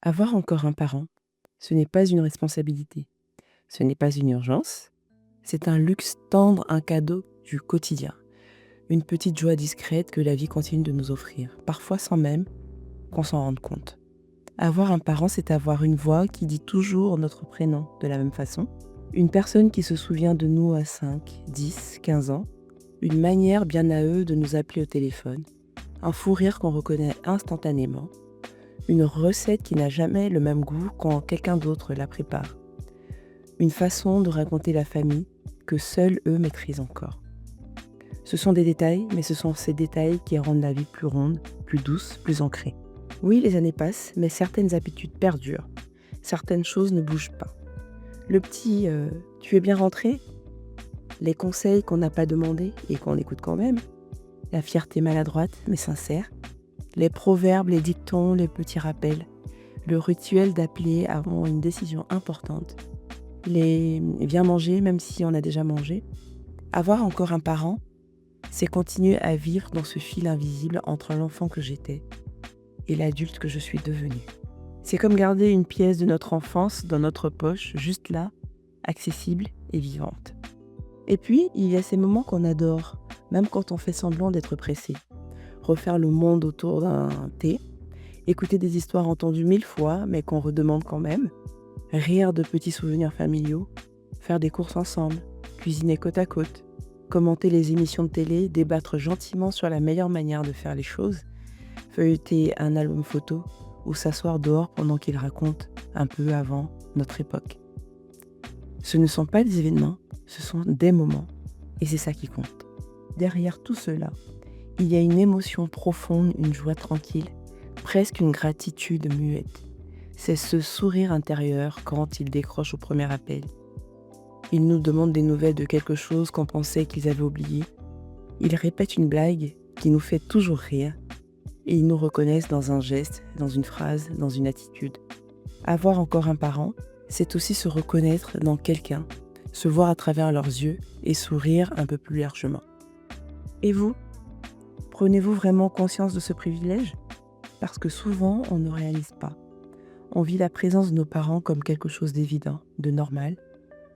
Avoir encore un parent, ce n'est pas une responsabilité, ce n'est pas une urgence, c'est un luxe tendre, un cadeau du quotidien. Une petite joie discrète que la vie continue de nous offrir, parfois sans même qu'on s'en rende compte. Avoir un parent, c'est avoir une voix qui dit toujours notre prénom de la même façon, une personne qui se souvient de nous à 5, 10, 15 ans, une manière bien à eux de nous appeler au téléphone, un fou rire qu'on reconnaît instantanément, une recette qui n'a jamais le même goût quand quelqu'un d'autre la prépare, une façon de raconter la famille que seuls eux maîtrisent encore. Ce sont des détails, mais ce sont ces détails qui rendent la vie plus ronde, plus douce, plus ancrée. Oui, les années passent, mais certaines habitudes perdurent. Certaines choses ne bougent pas. Le petit tu es bien rentré ?» Les conseils qu'on n'a pas demandés et qu'on écoute quand même. La fierté maladroite, mais sincère. Les proverbes, les dictons, les petits rappels. Le rituel d'appeler avant une décision importante. Les viens manger même si on a déjà mangé. Avoir encore un parent, c'est continuer à vivre dans ce fil invisible entre l'enfant que j'étais et l'adulte que je suis devenue. C'est comme garder une pièce de notre enfance dans notre poche, juste là, accessible et vivante. Et puis, il y a ces moments qu'on adore, même quand on fait semblant d'être pressé. Refaire le monde autour d'un thé, écouter des histoires entendues 1000 fois, mais qu'on redemande quand même, rire de petits souvenirs familiaux, faire des courses ensemble, cuisiner côte à côte, commenter les émissions de télé, débattre gentiment sur la meilleure manière de faire les choses, feuilleter un album photo ou s'asseoir dehors pendant qu'il raconte un peu avant notre époque. Ce ne sont pas des événements, ce sont des moments. Et c'est ça qui compte. Derrière tout cela, il y a une émotion profonde, une joie tranquille, presque une gratitude muette. C'est ce sourire intérieur quand ils décrochent au premier appel. Ils nous demandent des nouvelles de quelque chose qu'on pensait qu'ils avaient oublié. Ils répètent une blague qui nous fait toujours rire. Et ils nous reconnaissent dans un geste, dans une phrase, dans une attitude. Avoir encore un parent, c'est aussi se reconnaître dans quelqu'un, se voir à travers leurs yeux et sourire un peu plus largement. Et vous, prenez-vous vraiment conscience de ce privilège ? Parce que souvent, on ne réalise pas. On vit la présence de nos parents comme quelque chose d'évident, de normal,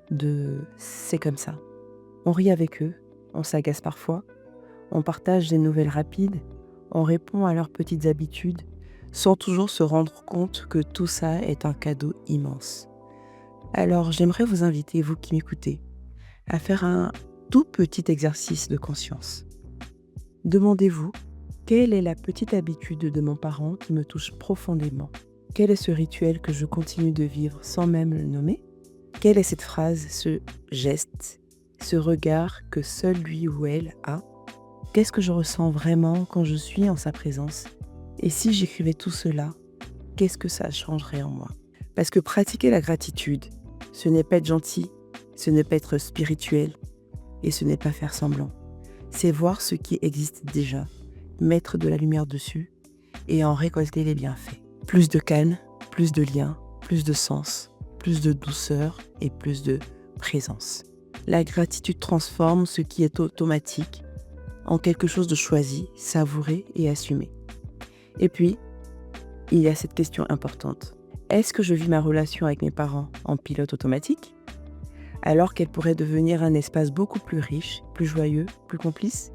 de « c'est comme ça ». On rit avec eux, on s'agace parfois, on partage des nouvelles rapides, on répond à leurs petites habitudes, sans toujours se rendre compte que tout ça est un cadeau immense. Alors j'aimerais vous inviter, vous qui m'écoutez, à faire un tout petit exercice de conscience. Demandez-vous, quelle est la petite habitude de mon parent qui me touche profondément ? Quel est ce rituel que je continue de vivre sans même le nommer ? Quelle est cette phrase, ce geste, ce regard que seul lui ou elle a ? Qu'est-ce que je ressens vraiment quand je suis en sa présence ? Et si j'écrivais tout cela, qu'est-ce que ça changerait en moi ? Parce que pratiquer la gratitude, ce n'est pas être gentil, ce n'est pas être spirituel et ce n'est pas faire semblant. C'est voir ce qui existe déjà, mettre de la lumière dessus et en récolter les bienfaits. Plus de calme, plus de liens, plus de sens, plus de douceur et plus de présence. La gratitude transforme ce qui est automatique en quelque chose de choisi, savouré et assumé. Et puis, il y a cette question importante. Est-ce que je vis ma relation avec mes parents en pilote automatique, alors qu'elle pourrait devenir un espace beaucoup plus riche, plus joyeux, plus complice ?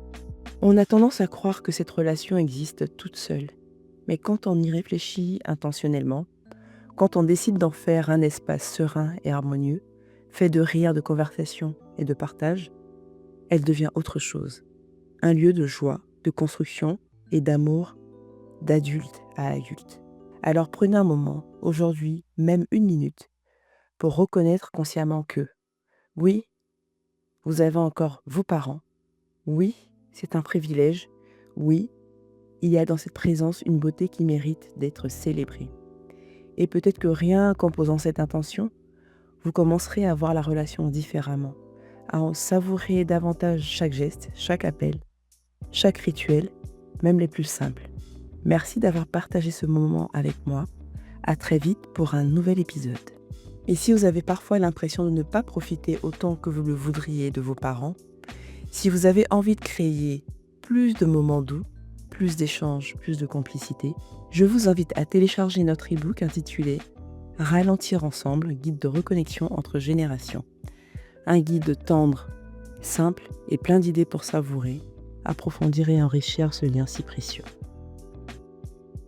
On a tendance à croire que cette relation existe toute seule. Mais quand on y réfléchit intentionnellement, quand on décide d'en faire un espace serein et harmonieux, fait de rire, de conversation et de partage, elle devient autre chose. Un lieu de joie, de construction et d'amour d'adulte à adulte. Alors prenez un moment, aujourd'hui, même 1 minute, pour reconnaître consciemment que, oui, vous avez encore vos parents, oui, c'est un privilège, oui, il y a dans cette présence une beauté qui mérite d'être célébrée. Et peut-être que rien qu'en posant cette intention, vous commencerez à voir la relation différemment, à en savourer davantage chaque geste, chaque appel, chaque rituel, même les plus simples. Merci d'avoir partagé ce moment avec moi. À très vite pour un nouvel épisode. Et si vous avez parfois l'impression de ne pas profiter autant que vous le voudriez de vos parents, si vous avez envie de créer plus de moments doux, plus d'échanges, plus de complicité, je vous invite à télécharger notre e-book intitulé « Ralentir ensemble, guide de reconnexion entre générations ». Un guide tendre, simple et plein d'idées pour savourer, approfondir et enrichir ce lien si précieux.